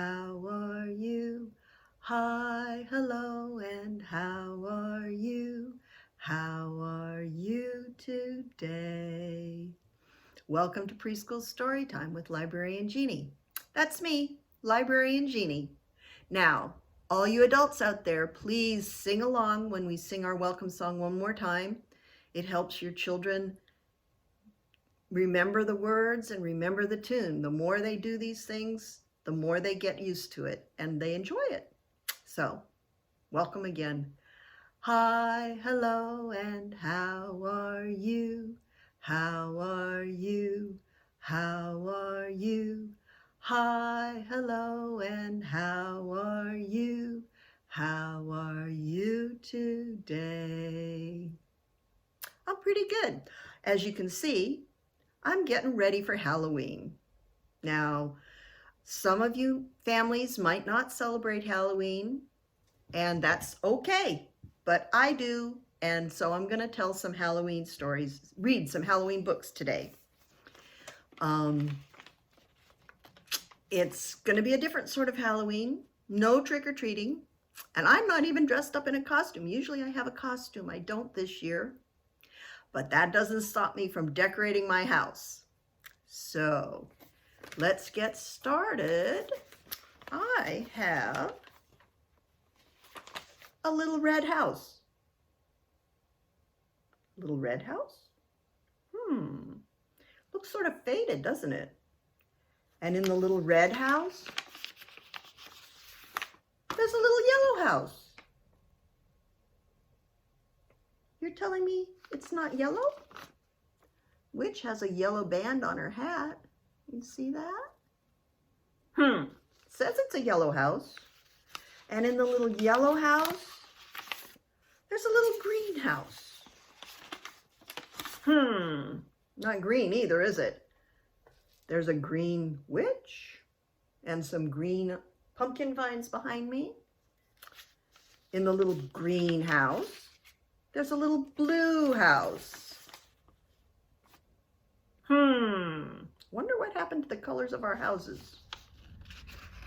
how are you? Hi, hello, and how are you? How are you today? Welcome to Preschool Storytime with Librarian Jeannie. That's me, Librarian Jeannie. Now, all you adults out there, please sing along when we sing our welcome song one more time. It helps your children remember the words and remember the tune. The more they do these things, the more they get used to it and they enjoy it. So, welcome again. Hi, hello, and how are you? How are you? How are you? Hi, hello, and how are you? How are you today? I'm pretty good. As you can see, I'm getting ready for Halloween. Now, some of you families might not celebrate Halloween, and that's okay, but I do, and so I'm going to tell some Halloween stories, read some Halloween books today. It's going to be a different sort of Halloween, no trick-or-treating, and I'm not even dressed up in a costume. Usually I have a costume. I don't this year, but that doesn't stop me from decorating my house. So let's get started. I have a little red house. Little red house? Looks sort of faded, doesn't it? And in the little red house, there's a little yellow house. You're telling me it's not yellow? Witch has a yellow band on her hat. You see that? Says it's a yellow house. And in the little yellow house, there's a little green house. Not green either, is it? There's a green witch and some green pumpkin vines behind me. In the little green house, there's a little blue house. Wonder what happened to the colors of our houses.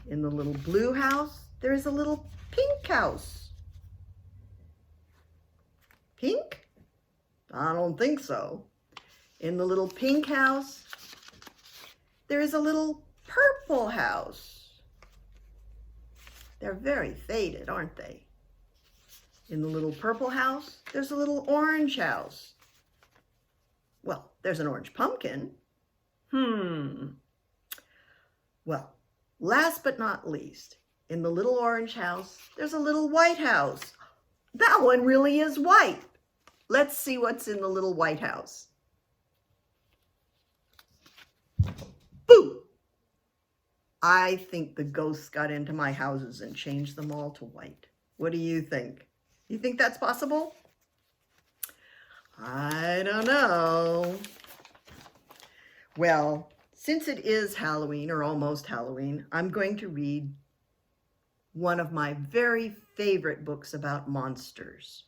In the little blue house, there's a little pink house. Pink? I don't think so. In the little pink house, there is a little purple house. They're very faded, aren't they? In the little purple house, there's a little orange house. Well, there's an orange pumpkin. Well, last but not least, in the little orange house, there's a little white house. That one really is white. Let's see what's in the little white house. Boo! I think the ghosts got into my houses and changed them all to white. What do you think? You think that's possible? I don't know. Well, since it is Halloween, or almost Halloween, I'm going to read one of my very favorite books about monsters.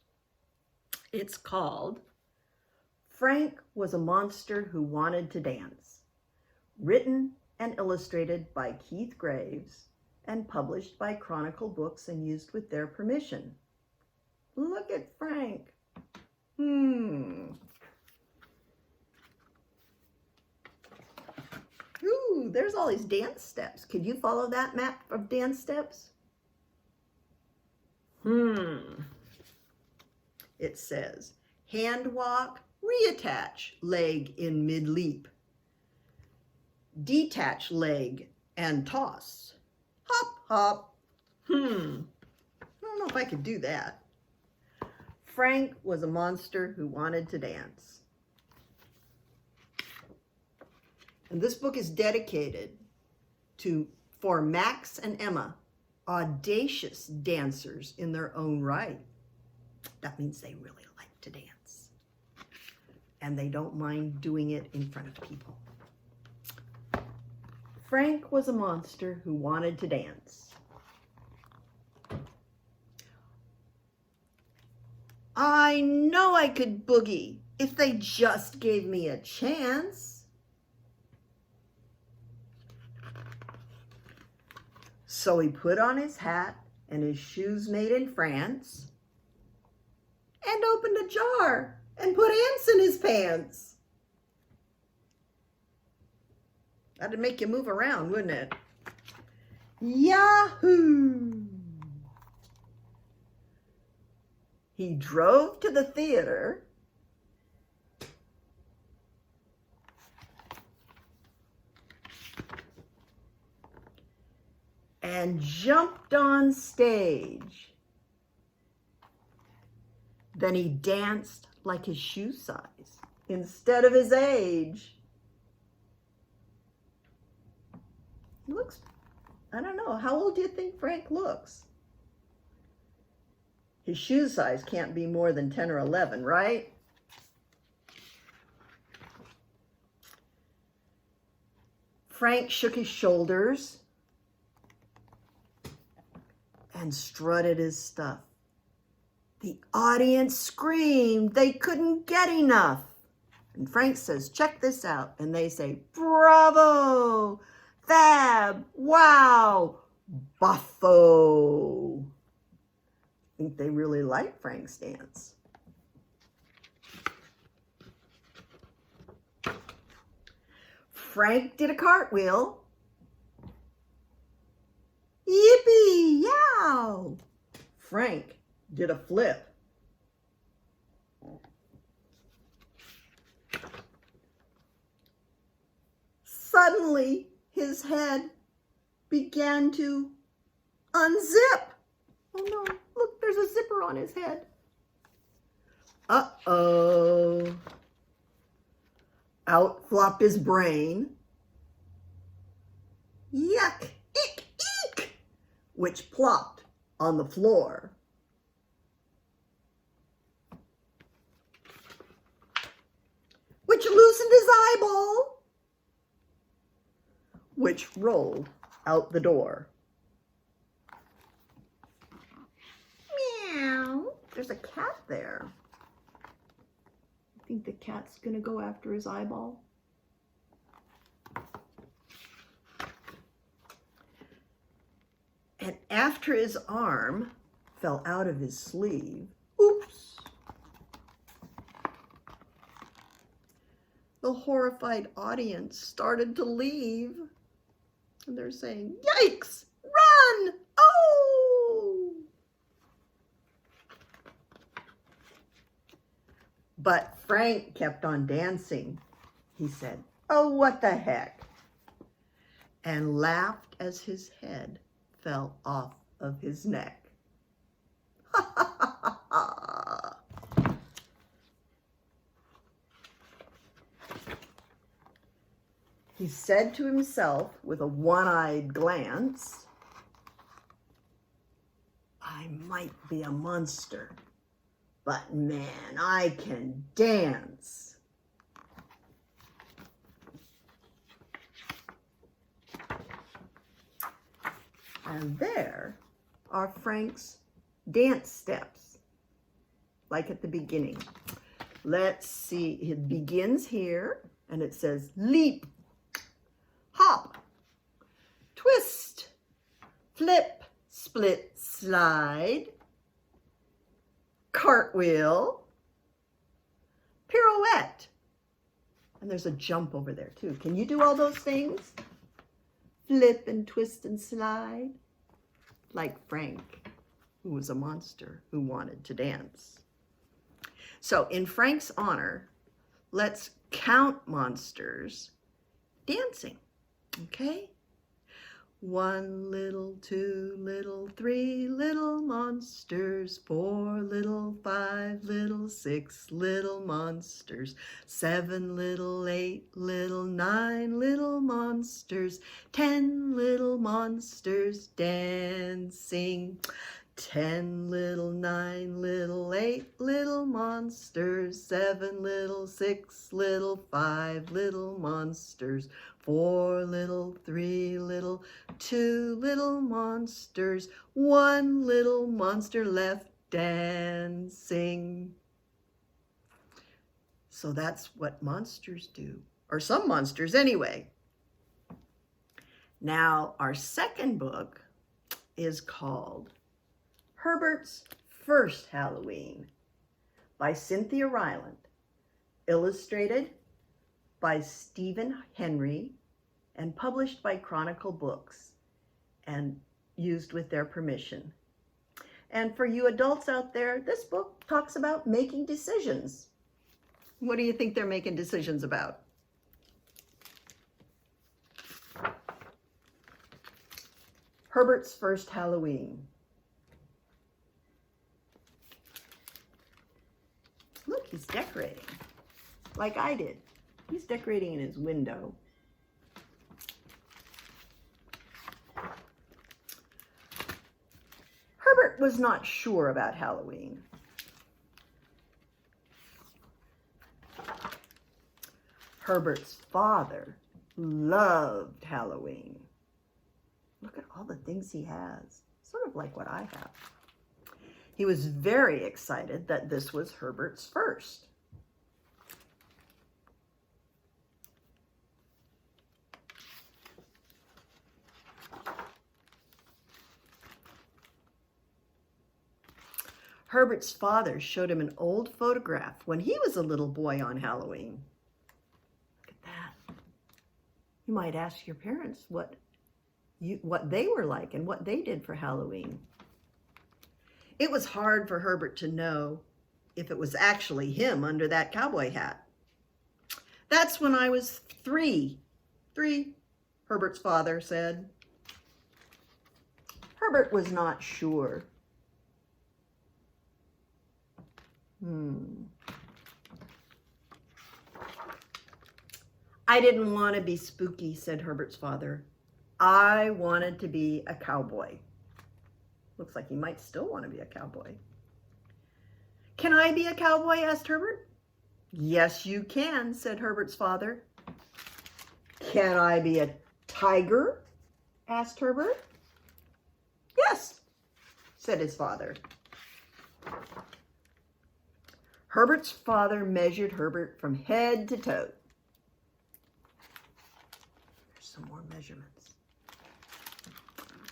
It's called Frank Was a Monster Who Wanted to Dance, written and illustrated by Keith Graves and published by Chronicle Books and used with their permission. Look at Frank. Ooh, there's all these dance steps. Could you follow that map of dance steps? It says, hand walk, reattach, leg in mid-leap. Detach leg and toss. Hop, hop. I don't know if I could do that. Frank was a monster who wanted to dance. And this book is dedicated for Max and Emma, audacious dancers in their own right. That means they really like to dance. And they don't mind doing it in front of people. Frank was a monster who wanted to dance. I know I could boogie if they just gave me a chance. So he put on his hat and his shoes made in France and opened a jar and put ants in his pants. That'd make you move around, wouldn't it? Yahoo! He drove to the theater and jumped on stage. Then he danced like his shoe size instead of his age. He looks, I don't know, how old do you think Frank looks? His shoe size can't be more than 10 or 11, right? Frank shook his shoulders and strutted his stuff. The audience screamed. They couldn't get enough. And Frank says, check this out. And they say, bravo, fab, wow, buffo. I think they really like Frank's dance. Frank did a cartwheel. Yippee, yow! Frank did a flip. Suddenly, his head began to unzip. Oh no, look, there's a zipper on his head. Uh-oh. Out flopped his brain. Yuck, eek, eek, which plopped on the floor. Which loosened his eyeball, which rolled out the door. Meow. There's a cat there. I think the cat's gonna go after his eyeball. And after his arm fell out of his sleeve, oops, the horrified audience started to leave. And they're saying, yikes, run, oh! But Frank kept on dancing. He said, oh, what the heck? And laughed as his head fell off of his neck. Ha ha ha ha! He said to himself with a one-eyed glance, I might be a monster, but man, I can dance. And there are Frank's dance steps, like at the beginning. Let's see, it begins here, and it says leap, hop, twist, flip, split, slide, cartwheel, pirouette. And there's a jump over there too. Can you do all those things? Flip and twist and slide, like Frank, who was a monster who wanted to dance. So in Frank's honor, let's count monsters dancing, okay? 1 little, 2 little, 3 little monsters, 4 little, 5 little, 6 little monsters, 7 little, 8 little, 9 little monsters, 10 little monsters dancing. 10 little, 9 little, 8 little monsters, 7 little, 6 little, 5 little monsters, 4 little, 3 little, 2 little monsters, 1 little monster left dancing. So that's what monsters do, or some monsters anyway. Now, our second book is called Herbert's First Halloween by Cynthia Rylant, illustrated by Stephen Henry, and published by Chronicle Books and used with their permission. And for you adults out there, this book talks about making decisions. What do you think they're making decisions about? Herbert's First Halloween. Look, he's decorating, like I did. He's decorating in his window. Herbert was not sure about Halloween. Herbert's father loved Halloween. Look at all the things he has, sort of like what I have. He was very excited that this was Herbert's first. Herbert's father showed him an old photograph when he was a little boy on Halloween. Look at that. You might ask your parents what they were like and what they did for Halloween. It was hard for Herbert to know if it was actually him under that cowboy hat. That's when I was 3. 3, Herbert's father said. Herbert was not sure. I didn't want to be spooky, said Herbert's father. I wanted to be a cowboy. Looks like he might still want to be a cowboy. Can I be a cowboy? Asked Herbert. Yes, you can, said Herbert's father. Can I be a tiger? Asked Herbert. Yes, said his father. Herbert's father measured Herbert from head to toe. There's some more measurements.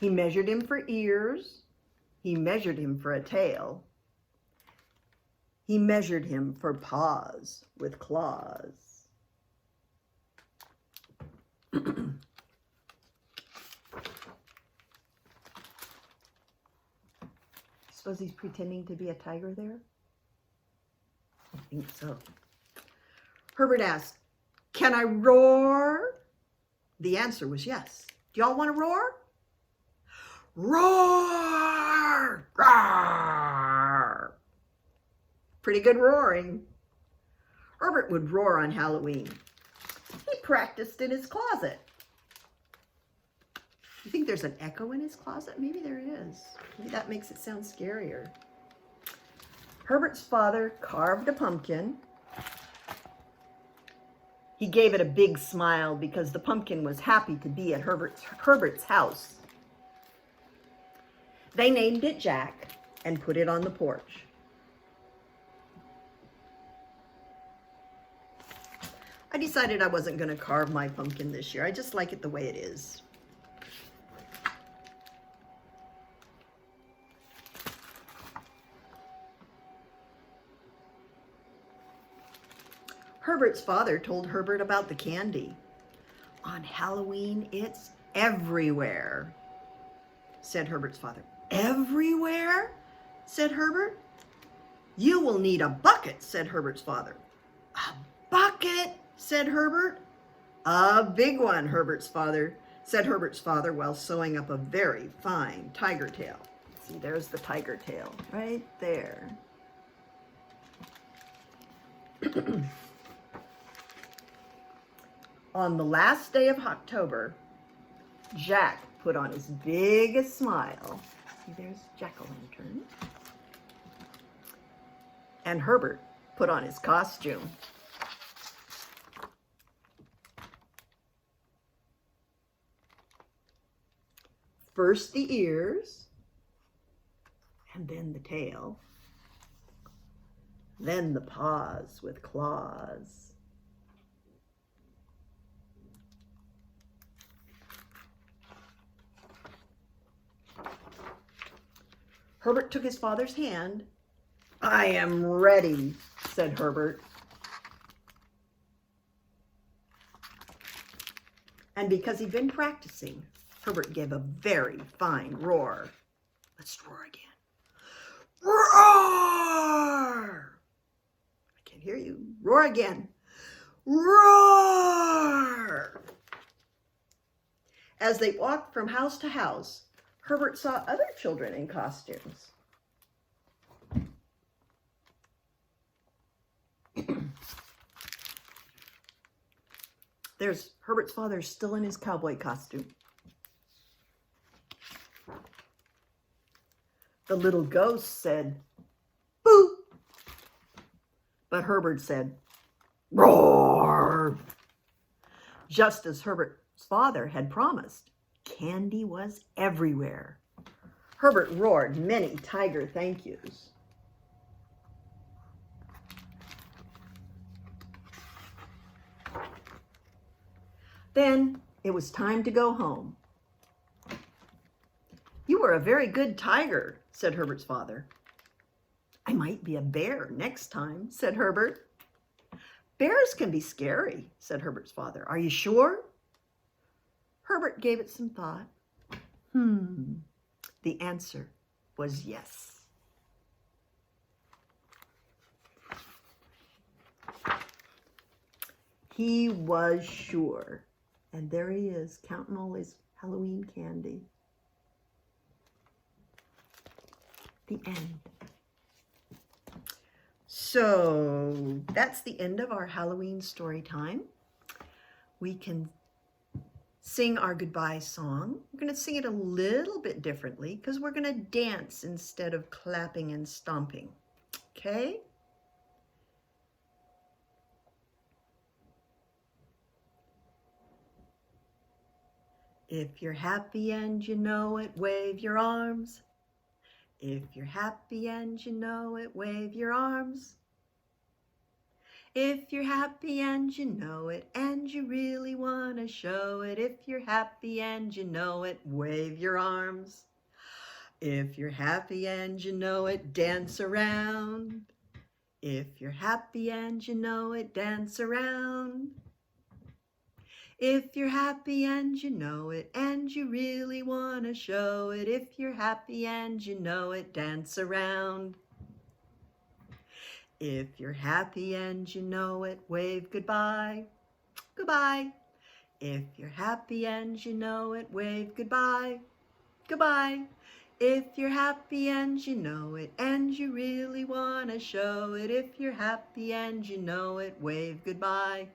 He measured him for ears. He measured him for a tail. He measured him for paws with claws. Suppose he's pretending to be a tiger there? I think so. Herbert asked, can I roar? The answer was yes. Do y'all want to roar? Roar! Roar! Pretty good roaring. Herbert would roar on Halloween. He practiced in his closet. You think there's an echo in his closet? Maybe there is. Maybe that makes it sound scarier. Herbert's father carved a pumpkin. He gave it a big smile because the pumpkin was happy to be at Herbert's house. They named it Jack and put it on the porch. I decided I wasn't going to carve my pumpkin this year. I just like it the way it is. Herbert's father told Herbert about the candy. On Halloween, it's everywhere, said Herbert's father. Everywhere? Said Herbert. You will need a bucket, said Herbert's father. A bucket? Said Herbert. A big one, said Herbert's father while sewing up a very fine tiger tail. See, there's the tiger tail right there. On the last day of October, Jack put on his biggest smile. See, there's Jack-o'-lantern. And Herbert put on his costume. First the ears, and then the tail, then the paws with claws. Herbert took his father's hand. "I am ready," said Herbert. And because he'd been practicing, Herbert gave a very fine roar. Let's roar again. Roar! I can't hear you. Roar again. Roar! As they walked from house to house, Herbert saw other children in costumes. There's Herbert's father still in his cowboy costume. The little ghost said, "Boo!" But Herbert said, "Roar!" Just as Herbert's father had promised, candy was everywhere. Herbert roared many tiger thank yous. Then it was time to go home. "You were a very good tiger," said Herbert's father. "I might be a bear next time," said Herbert. "Bears can be scary," said Herbert's father. "Are you sure?" Herbert gave it some thought. The answer was yes. He was sure. And there he is, counting all his Halloween candy. The end. So that's the end of our Halloween story time. We can sing our goodbye song. We're going to sing it a little bit differently because we're going to dance instead of clapping and stomping. Okay? If you're happy and you know it, wave your arms. If you're happy and you know it, wave your arms. If you're happy and you know it, and you really want to show it, if you're happy and you know it, wave your arms. If you're happy and you know it, dance around. If you're happy and you know it, dance around. If you're happy and you know it, and you really want to show it, if you're happy and you know it, dance around. If you're happy and you know it, wave goodbye. Goodbye. If you're happy and you know it, wave goodbye. Goodbye. If you're happy and you know it, and you really want to show it, if you're happy and you know it, wave goodbye.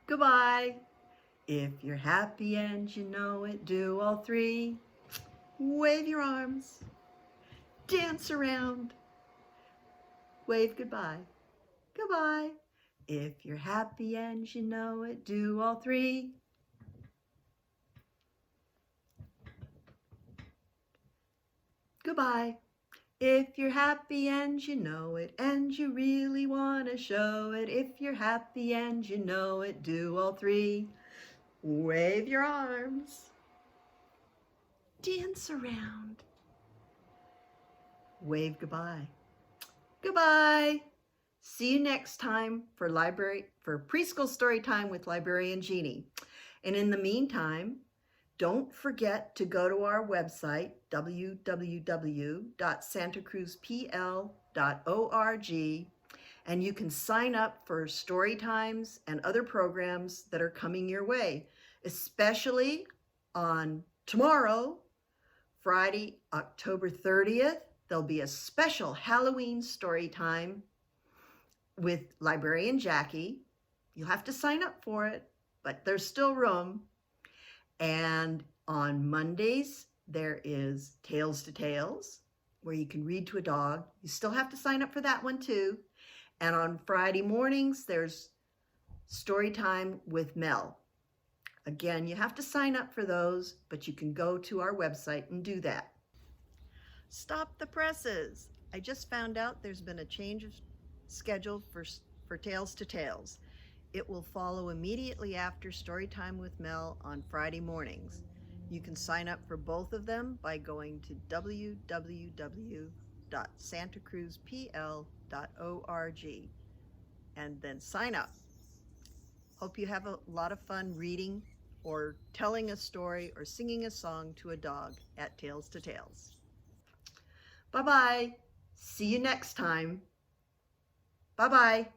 Goodbye. If you're happy and you know it, do all three. Wave your arms. Dance around. Wave goodbye. Goodbye. If you're happy and you know it, do all three. Goodbye. If you're happy and you know it, and you really want to show it, if you're happy and you know it, do all three. Wave your arms. Dance around. Wave goodbye. Goodbye. See you next time for Preschool Storytime with Librarian Jeanne. And in the meantime, don't forget to go to our website, www.santacruzpl.org, and you can sign up for story times and other programs that are coming your way, especially on tomorrow, Friday, October 30th. There'll be a special Halloween story time with Librarian Jackie. You'll have to sign up for it, but there's still room. And on Mondays, there is Tales to Tales, where you can read to a dog. You still have to sign up for that one too. And on Friday mornings, there's Story Time with Mel. Again, you have to sign up for those, but you can go to our website and do that. Stop the presses. I just found out there's been a change of schedule for Tales to Tales. It will follow immediately after Storytime with Mel on Friday mornings. You can sign up for both of them by going to www.santacruzpl.org and then sign up. Hope you have a lot of fun reading or telling a story or singing a song to a dog at Tales to Tales. Bye-bye. See you next time. Bye-bye.